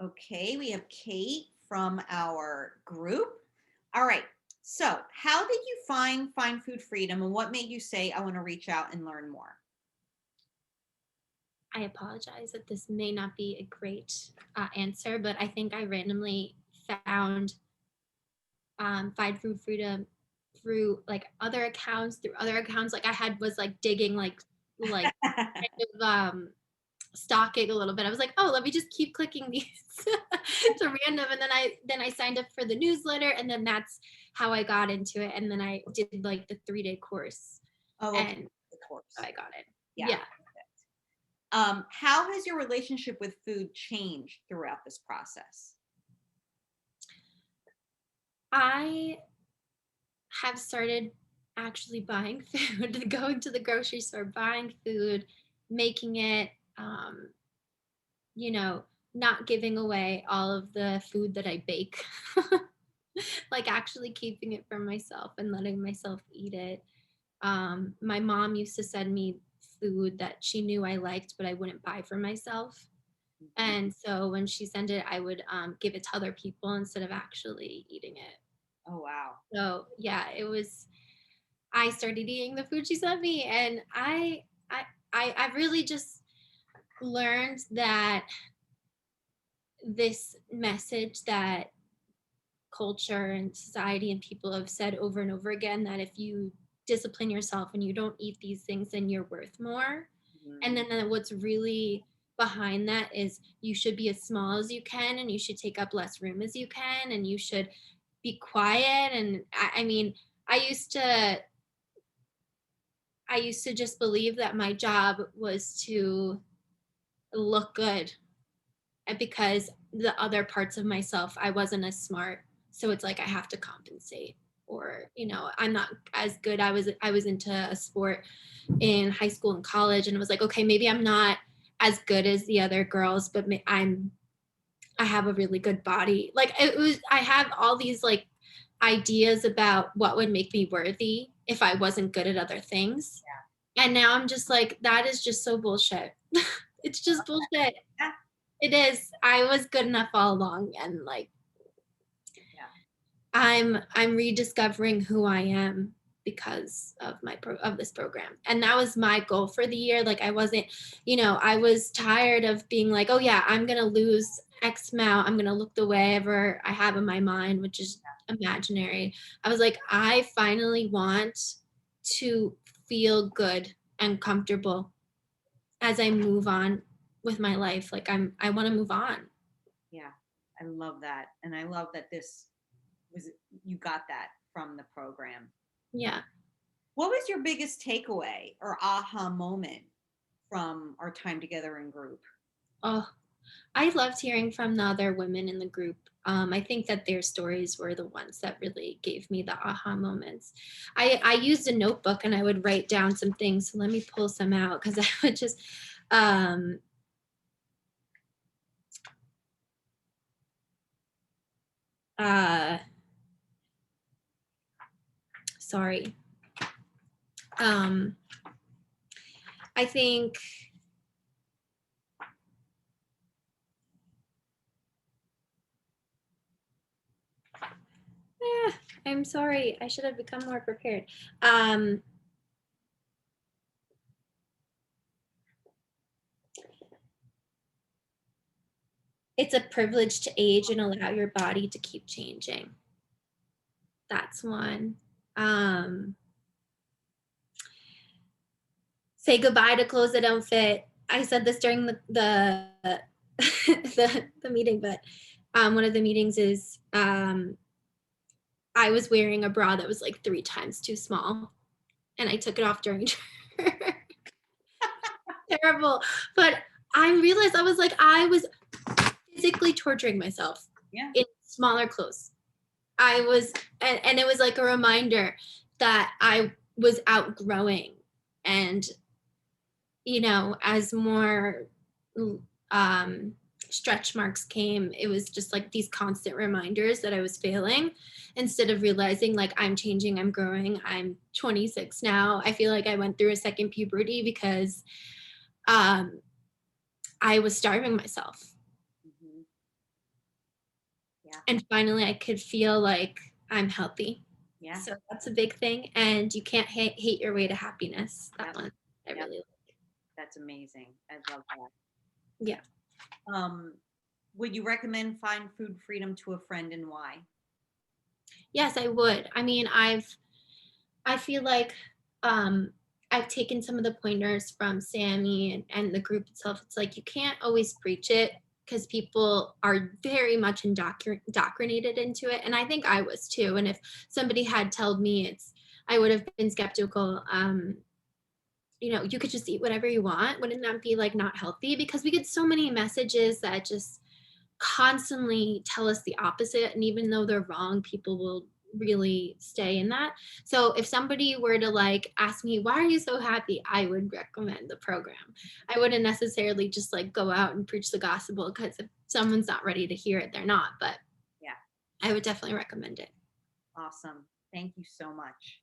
Okay, we have Kate from our group. All right. So, how did you find food freedom, and what made you say I want to reach out and learn more? I apologize that this may not be a great answer, but I think I randomly found Find Food Freedom through like through other accounts. Like I had was like digging like kind of stalking a little bit. I was like, oh, let me just keep clicking these to random, and then I signed up for the newsletter, and then that's how I got into it. And then I did like the 3-day course, Oh, okay, and of course. I got it. Yeah. Yeah. How has your relationship with food changed throughout this process? I have started actually buying food, going to the grocery store, buying food, making it, um, you know, not giving away all of the food that I bake, like actually keeping it for myself and letting myself eat it. My mom used to send me food that she knew I liked, but I wouldn't buy for myself. Mhm. And so when she sent it, I would give it to other people instead of actually eating it. Oh, wow. So yeah, I started eating the food she sent me, and I really just learned that this message that culture and society and people have said over and over again, that if you discipline yourself and you don't eat these things, then you're worth more. And Mhm. then what's really behind that is you should be as small as you can, and you should take up less room as you can, and you should be quiet. And I mean, I used to I used to just believe that my job was to look good, and because the other parts of myself, I wasn't as smart. So it's like I have to compensate, or I'm not as good. I was into a sport in high school and college, and it was like, okay, maybe I'm not as good as the other girls, but I have a really good body. Like I have all these like ideas about what would make me worthy if I wasn't good at other things. And now I'm just like, that is just so bullshit. It's just bullshit. Yeah. It is. I was good enough all along, and like Yeah. I'm rediscovering who I am because of of this program. And that was my goal for the year. Like I wasn't, I was tired of being like, oh yeah, I'm going to lose X amount. I'm going to look the way ever I have in my mind, which is imaginary. I was like, I finally want to feel good and comfortable as I move on with my life. Like I want to move on. Yeah. I love that. And I love that this was you got that from the program. Yeah. What was your biggest takeaway or aha moment from our time together in group? Oh, I loved hearing from the other women in the group. I think that their stories were the ones that really gave me the aha moments. I used a notebook and I would write down some things. So let me pull some out because I would just, um, uh, sorry. Um, I think, eh, I'm sorry. I should have become more prepared. Um, it's a privilege to age and allow your body to keep changing. That's one. Um, Say goodbye to clothes that don't fit. I said this during the the meeting, but one of the meetings is I was wearing a bra that was like 3 times too small, and I took it off during terrible. But I realized I was like, I was physically torturing myself Yeah. in smaller clothes. I was, and it was like a reminder that I was outgrowing. And as more um, stretch marks came, it was just like these constant reminders that I was failing, instead of realizing like I'm changing, I'm growing. I'm 26 now. I feel like I went through a second puberty because um, I was starving myself. Mhm. Yeah. and finally I could feel like I'm healthy. Yeah. So that's a big thing, and you can't hate your way to happiness. That Yep. one I Yep. really like. That's amazing. I love that. Yeah. Um, would you recommend Find Food Freedom to a friend and why? Yes, I would. I mean, I feel like um I've taken some of the pointers from Sammy and the group itself. It's like you can't always preach it because people are very much indoctrinated into it. And I think I was too. And if somebody had told me I would have been skeptical. You could just eat whatever you want. Wouldn't that be like not healthy? Because we get so many messages that just constantly tell us the opposite. And even though they're wrong, people will really stay in that. So if somebody were to like ask me, why are you so happy? I would recommend the program. I wouldn't necessarily just like go out and preach the gospel because if someone's not ready to hear it, they're not. But Yeah. I would definitely recommend it. Awesome. Thank you so much.